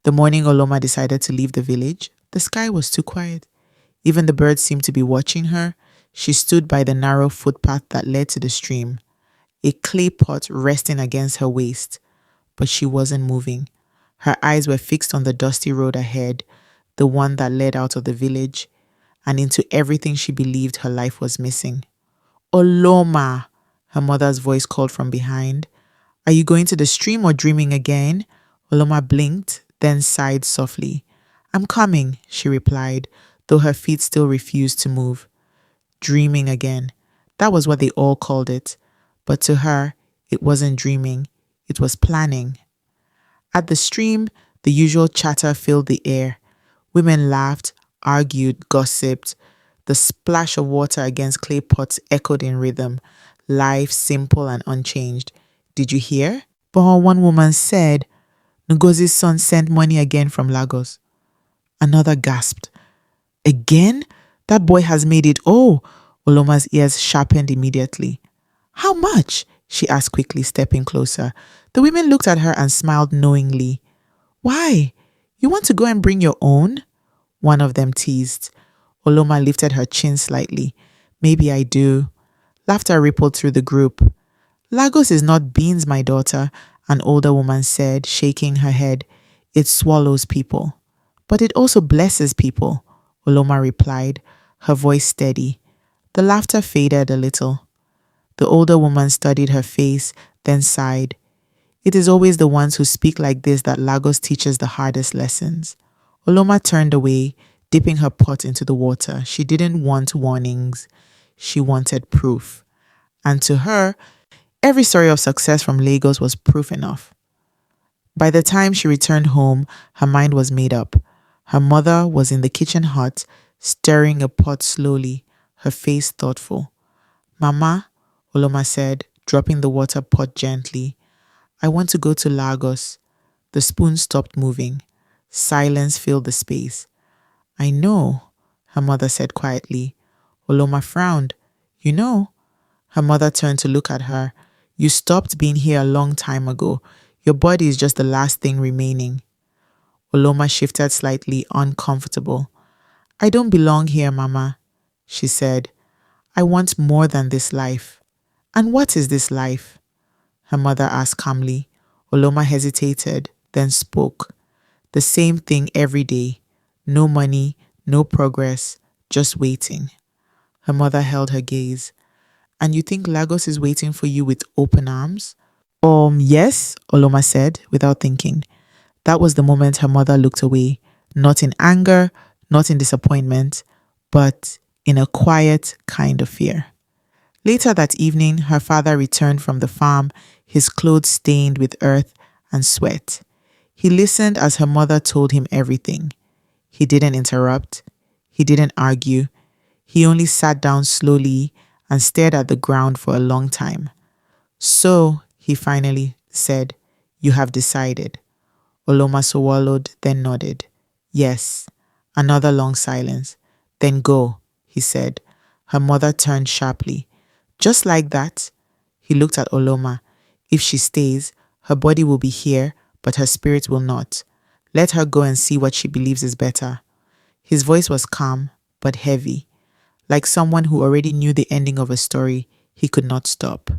The morning Oloma decided to leave the village, the sky was too quiet. Even the birds seemed to be watching her. She stood by the narrow footpath that led to the stream, a clay pot resting against her waist, but she wasn't moving. Her eyes were fixed on the dusty road ahead, the one that led out of the village and into everything she believed her life was missing. Oloma, her mother's voice called from behind. Are you going to the stream or dreaming again? Oloma blinked, then sighed softly. I'm coming, she replied, though her feet still refused to move. Dreaming again. That was what they all called it. But to her, it wasn't dreaming. It was planning. At the stream, the usual chatter filled the air. Women laughed, argued, gossiped. The splash of water against clay pots echoed in rhythm, life simple and unchanged. Did you hear? But one woman said, Ngozi's son sent money again from Lagos. Another gasped. Again? That boy has made it. Oh, Oloma's ears sharpened immediately. How much? She asked quickly, stepping closer. The women looked at her and smiled knowingly. Why? You want to go and bring your own? One of them teased. Oloma lifted her chin slightly. Maybe I do. Laughter rippled through the group. Lagos is not beans, my daughter, an older woman said, shaking her head. It swallows people. But it also blesses people, Oloma replied, her voice steady. The laughter faded a little. The older woman studied her face, then sighed. It is always the ones who speak like this that Lagos teaches the hardest lessons. Oloma turned away, dipping her pot into the water. She didn't want warnings. She wanted proof. And to her, every story of success from Lagos was proof enough. By the time she returned home, her mind was made up. Her mother was in the kitchen hut, stirring a pot slowly, her face thoughtful. Mama, Oloma said, dropping the water pot gently, I want to go to Lagos. The spoon stopped moving. Silence filled the space. I know, her mother said quietly. Oloma frowned. You know? Her mother turned to look at her. You stopped being here a long time ago. Your body is just the last thing remaining. Oloma shifted slightly, uncomfortable. I don't belong here, Mama, she said. I want more than this life. And what is this life? Her mother asked calmly. Oloma hesitated, then spoke. The same thing every day. No money, no progress, just waiting. Her mother held her gaze. And you think Lagos is waiting for you with open arms? Yes, Oloma said, without thinking. That was the moment her mother looked away, not in anger, not in disappointment, but in a quiet kind of fear. Later that evening, her father returned from the farm, his clothes stained with earth and sweat. He listened as her mother told him everything. He didn't interrupt. He didn't argue. He only sat down slowly and stared at the ground for a long time. So, he finally said, you have decided. Oloma swallowed, then nodded. Yes. Another long silence. Then go, he said. Her mother turned sharply. Just like that? He looked at Oloma. If she stays, her body will be here, but her spirit will not. Let her go and see what she believes is better. His voice was calm, but heavy. Like someone who already knew the ending of a story, he could not stop.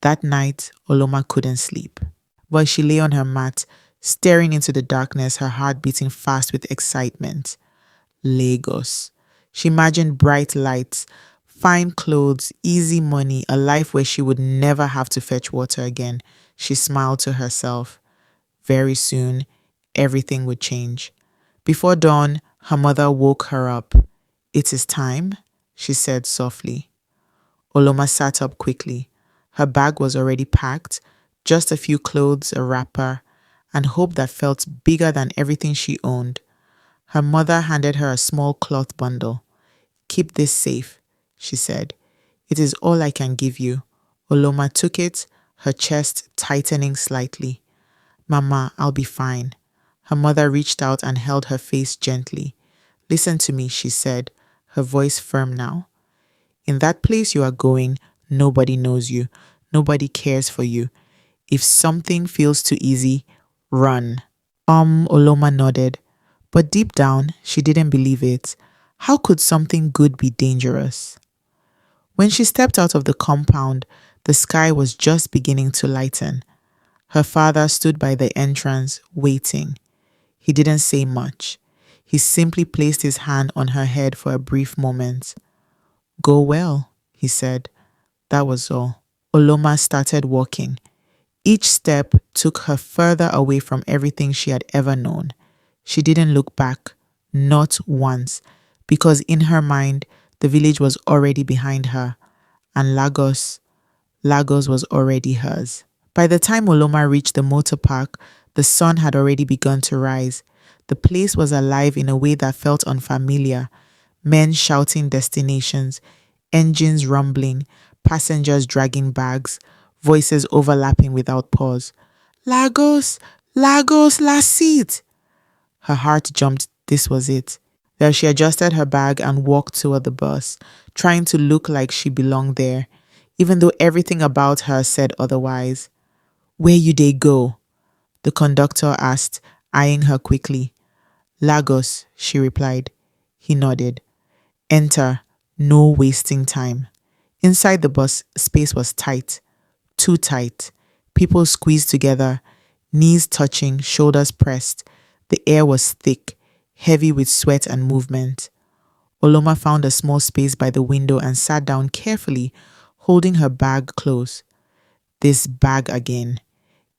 That night, Oloma couldn't sleep. But she lay on her mat, staring into the darkness, her heart beating fast with excitement. Lagos. She imagined bright lights, fine clothes, easy money, a life where she would never have to fetch water again. She smiled to herself. Very soon, everything would change. Before dawn, her mother woke her up. It is time, she said softly. Oloma sat up quickly. Her bag was already packed, just a few clothes, a wrapper, and hope that felt bigger than everything she owned. Her mother handed her a small cloth bundle. Keep this safe, she said. It is all I can give you. Oloma took it, her chest tightening slightly. Mama, I'll be fine. Her mother reached out and held her face gently. Listen to me, she said, her voice firm now. In that place you are going, nobody knows you. Nobody cares for you. If something feels too easy, run. Oloma nodded. But deep down, she didn't believe it. How could something good be dangerous? When she stepped out of the compound, the sky was just beginning to lighten. Her father stood by the entrance, waiting. He didn't say much. He simply placed his hand on her head for a brief moment. Go well, he said. That was all. Oloma started walking. Each step took her further away from everything she had ever known. She didn't look back, not once, because in her mind, the village was already behind her, and Lagos was already hers. By the time Oloma reached the motor park, the sun had already begun to rise. The place was alive in a way that felt unfamiliar. Men shouting destinations, engines rumbling, passengers dragging bags, voices overlapping without pause. Lagos, Lagos, last seat. Her heart jumped. This was it. Then she adjusted her bag and walked toward the bus, trying to look like she belonged there, even though everything about her said otherwise. Where you dey go? The conductor asked, eyeing her quickly. Lagos, she replied. He nodded. Enter. No wasting time. Inside the bus, space was tight. Too tight. People squeezed together, knees touching, shoulders pressed. The air was thick, heavy with sweat and movement. Oloma found a small space by the window and sat down carefully, holding her bag close. This bag again.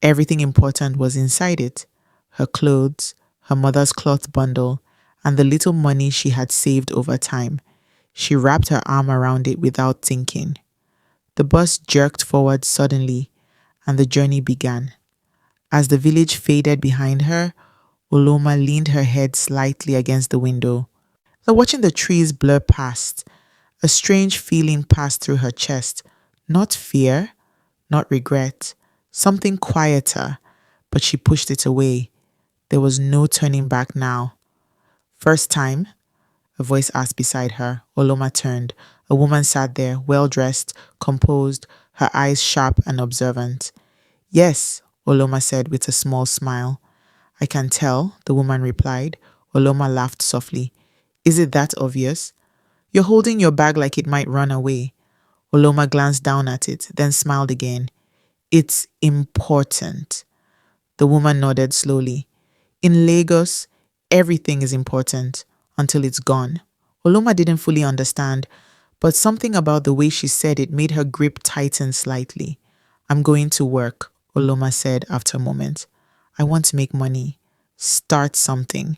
Everything important was inside it. Her clothes, her mother's cloth bundle, and the little money she had saved over time. She wrapped her arm around it without thinking. The bus jerked forward suddenly, and the journey began. As the village faded behind her, Oloma leaned her head slightly against the window. Watching the trees blur past, a strange feeling passed through her chest. Not fear, not regret, something quieter, but she pushed it away. There was no turning back now. First time? A voice asked beside her. Oloma turned. A woman sat there, well-dressed, composed, her eyes sharp and observant. Yes, Oloma said with a small smile. I can tell, the woman replied. Oloma laughed softly. Is it that obvious? You're holding your bag like it might run away. Oloma glanced down at it, then smiled again. It's important. The woman nodded slowly. In Lagos, everything is important until it's gone. Oloma didn't fully understand, but something about the way she said it made her grip tighten slightly. I'm going to work, Oloma said after a moment. I want to make money. Start something.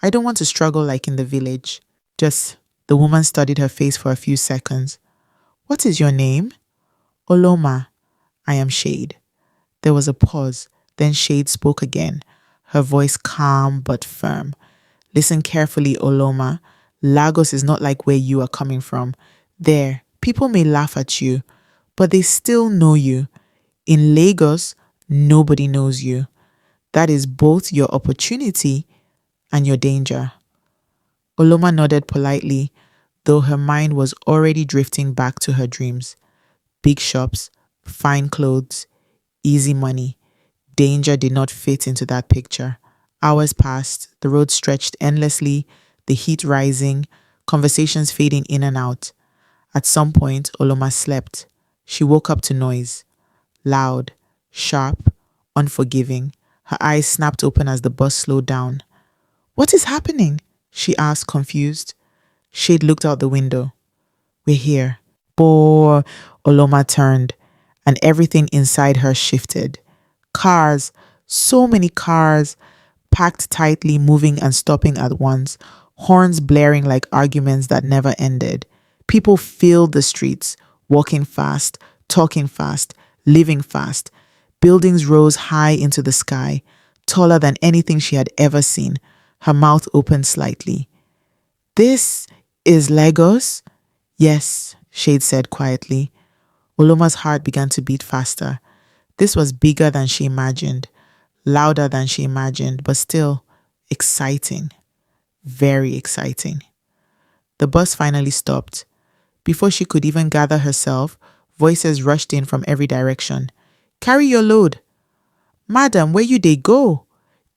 I don't want to struggle like in the village. The woman studied her face for a few seconds. What is your name? Oloma. I am Shade. There was a pause. Then Shade spoke again, her voice calm but firm. Listen carefully, Oloma. Lagos is not like where you are coming from. There, people may laugh at you, but they still know you. In Lagos, nobody knows you. That is both your opportunity and your danger. Oloma nodded politely, though her mind was already drifting back to her dreams. Big shops, fine clothes, easy money. Danger did not fit into that picture. Hours passed, the road stretched endlessly, the heat rising, conversations fading in and out. At some point, Oloma slept. She woke up to noise. Loud, sharp, unforgiving. Her eyes snapped open as the bus slowed down. What is happening? She asked, confused. Shade looked out the window. We're here. Boy, Oloma turned, and everything inside her shifted. Cars, so many cars, packed tightly, moving and stopping at once, horns blaring like arguments that never ended. People filled the streets, walking fast, talking fast, living fast. Buildings rose high into the sky, taller than anything she had ever seen. Her mouth opened slightly. This is Lagos? Yes, Shade said quietly. Oloma's heart began to beat faster. This was bigger than she imagined, louder than she imagined, but still exciting. Very exciting. The bus finally stopped. Before she could even gather herself, voices rushed in from every direction. Carry your load. Madam, where you dey go?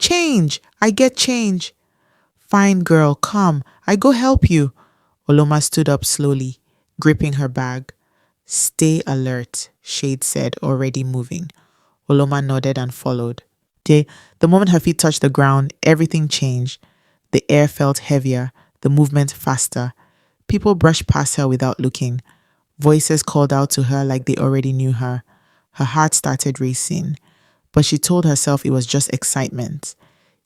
Change! I get change. Fine girl, come. I go help you. Oloma stood up slowly, gripping her bag. Stay alert, Shade said, already moving. Oloma nodded and followed. The, the moment her feet touched the ground, everything changed. The air felt heavier, the movement faster. People brushed past her without looking. Voices called out to her like they already knew her. Her heart started racing, but she told herself it was just excitement.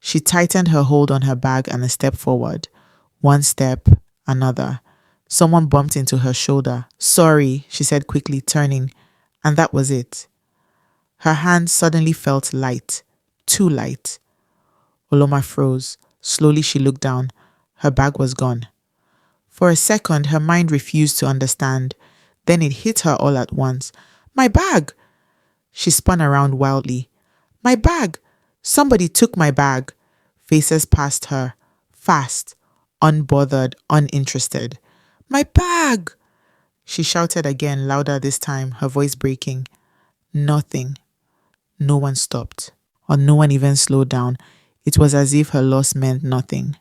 She tightened her hold on her bag and a step forward. One step, another. Someone bumped into her shoulder. Sorry, she said quickly, turning. And that was it. Her hand suddenly felt light. Too light. Oloma froze. Slowly she looked down. Her bag was gone. For a second, her mind refused to understand. Then it hit her all at once. My bag! She spun around wildly. My bag! Somebody took my bag. Faces passed her. Fast. Unbothered, uninterested. My bag! She shouted again, louder this time, her voice breaking. Nothing. No one stopped. Or no one even slowed down. It was as if her loss meant nothing.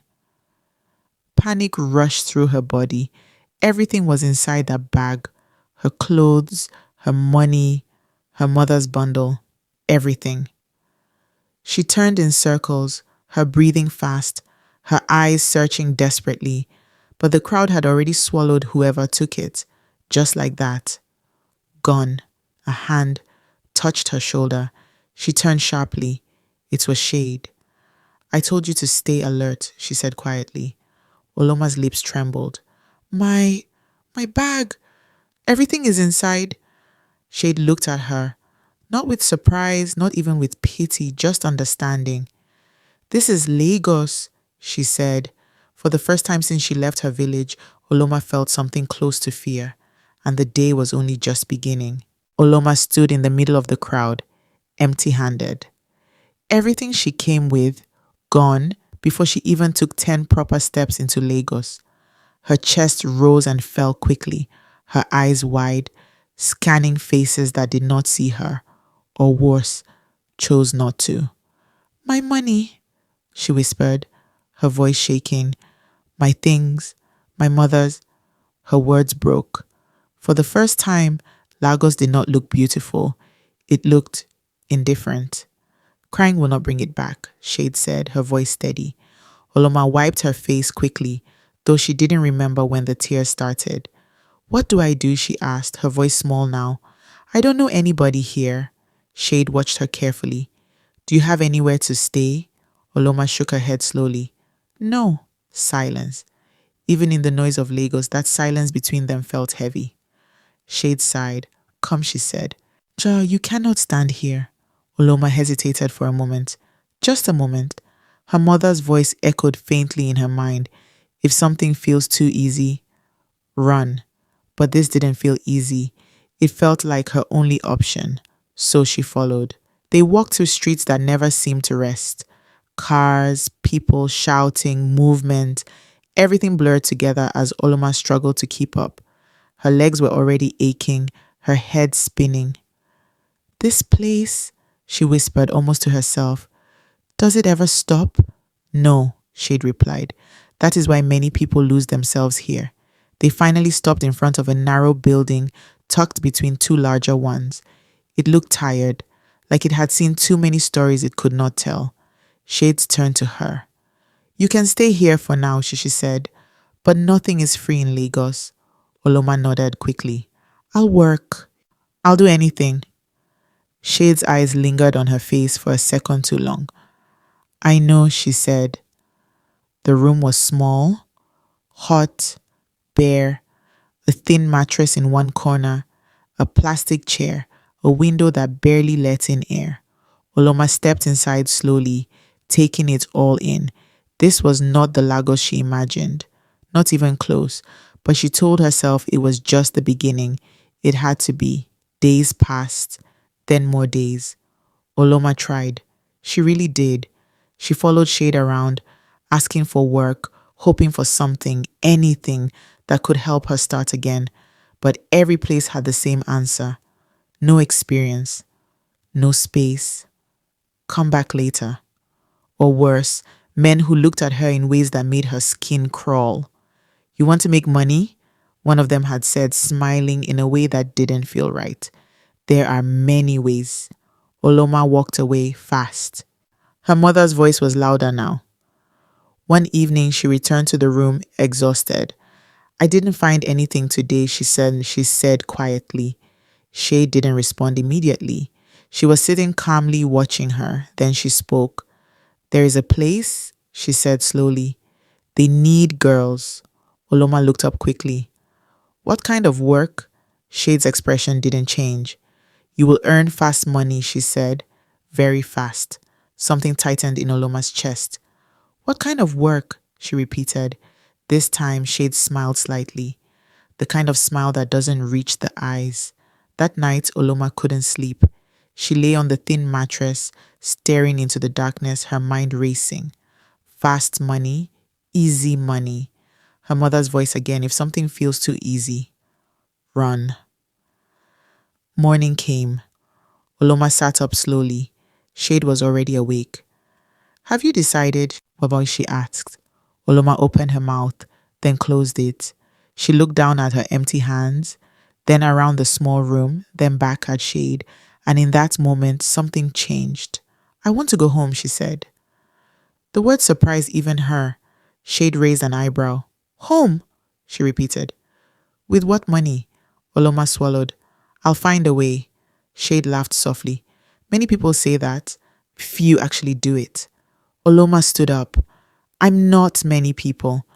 Panic rushed through her body. Everything was inside that bag. Her clothes, her money, her mother's bundle. Everything. She turned in circles, her breathing fast, her eyes searching desperately. But the crowd had already swallowed whoever took it. Just like that. Gone. A hand touched her shoulder. She turned sharply. It was Shade. I told you to stay alert, she said quietly. Oloma's lips trembled. My bag. Everything is inside. Shade looked at her. Not with surprise, not even with pity, just understanding. This is Lagos, she said. For the first time since she left her village, Oloma felt something close to fear, and the day was only just beginning. Oloma stood in the middle of the crowd, empty-handed. Everything she came with, gone, before she even took 10 proper steps into Lagos. Her chest rose and fell quickly, her eyes wide, scanning faces that did not see her, or worse, chose not to. My money, she whispered, her voice shaking. My things, my mother's. Her words broke. For the first time, Lagos did not look beautiful. It looked indifferent. Crying will not bring it back, Shade said, her voice steady. Oloma wiped her face quickly, though she didn't remember when the tears started. What do I do? She asked, her voice small now. I don't know anybody here. Shade watched her carefully. Do you have anywhere to stay? Oloma shook her head slowly. No. Silence. Even in the noise of Lagos, that silence between them felt heavy. Shade sighed. Come, she said. Ja, you cannot stand here. Oloma hesitated for a moment. Just a moment. Her mother's voice echoed faintly in her mind. If something feels too easy, run. But this didn't feel easy. It felt like her only option. So she followed. They walked through streets that never seemed to rest. Cars, people shouting, movement. Everything blurred together as Oloma struggled to keep up. Her legs were already aching, her head spinning. This place, she whispered almost to herself. Does it ever stop? No, Shade replied. That is why many people lose themselves here. They finally stopped in front of a narrow building tucked between two larger ones. It looked tired, like it had seen too many stories it could not tell. Shade turned to her. You can stay here for now, she said, but nothing is free in Lagos. Oloma nodded quickly. I'll work. I'll do anything. Shade's eyes lingered on her face for a second too long. I know, she said. The room was small, hot, bare, a thin mattress in one corner, a plastic chair, a window that barely let in air. Oloma stepped inside slowly, taking it all in. This was not the Lagos she imagined, not even close, but she told herself it was just the beginning. It had to be. Days passed, then more days. Oloma tried. She really did. She followed Shade around, asking for work, hoping for something, anything that could help her start again. But every place had the same answer. No experience. No space. Come back later. Or worse, men who looked at her in ways that made her skin crawl. You want to make money? One of them had said, smiling in a way that didn't feel right. There are many ways. Oloma walked away fast. Her mother's voice was louder now. One evening, she returned to the room exhausted. I didn't find anything today, she said quietly. Shay didn't respond immediately. She was sitting calmly watching her. Then she spoke. There is a place, she said slowly. They need girls. Oloma looked up quickly. What kind of work? Shade's expression didn't change. You will earn fast money, she said. Very fast. Something tightened in Oloma's chest. What kind of work? She repeated. This time, Shade smiled slightly. The kind of smile that doesn't reach the eyes. That night, Oloma couldn't sleep. She lay on the thin mattress, staring into the darkness, her mind racing. Fast money, easy money. Her mother's voice again, if something feels too easy, run. Morning came. Oloma sat up slowly. Shade was already awake. Have you decided? Baba, she asked. Oloma opened her mouth, then closed it. She looked down at her empty hands, then around the small room, then back at Shade, and in that moment, something changed. I want to go home, she said. The word surprised even her. Shade raised an eyebrow. Home, she repeated. With what money? Oloma swallowed. I'll find a way. Shade laughed softly. Many people say that. Few actually do it. Oloma stood up. I'm not many people.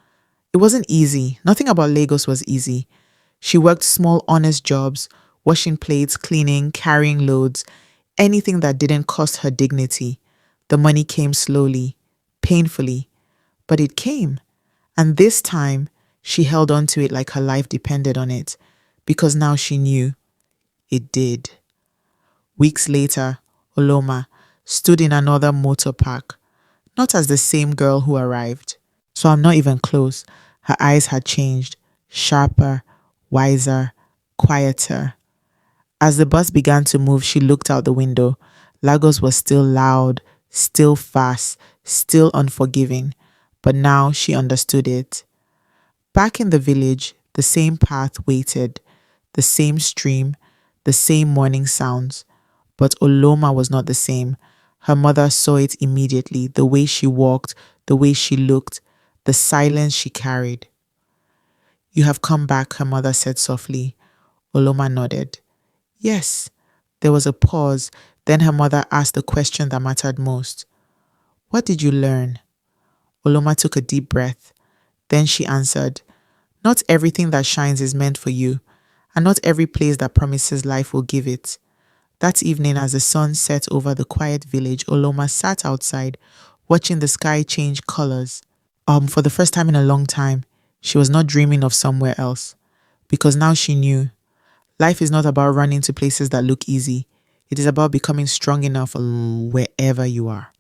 It wasn't easy. Nothing about Lagos was easy. She worked small, honest jobs, washing plates, cleaning, carrying loads, anything that didn't cost her dignity. The money came slowly, painfully, but it came. And this time, she held on to it like her life depended on it, because now she knew it did. Weeks later, Oloma stood in another motor park, not as the same girl who arrived. So I'm not even close. Her eyes had changed, sharper, wiser, quieter. As the bus began to move, she looked out the window. Lagos was still loud, still fast, still unforgiving. But now she understood it. Back in the village, the same path waited, the same stream, the same morning sounds. But Oloma was not the same. Her mother saw it immediately, the way she walked, the way she looked, the silence she carried. You have come back, her mother said softly. Oloma nodded. Yes. There was a pause. Then her mother asked the question that mattered most. What did you learn? Oloma took a deep breath. Then she answered, not everything that shines is meant for you, and not every place that promises life will give it. That evening, as the sun set over the quiet village, Oloma sat outside, watching the sky change colors. For the first time in a long time, she was not dreaming of somewhere else. Because now she knew, life is not about running to places that look easy. It is about becoming strong enough wherever you are.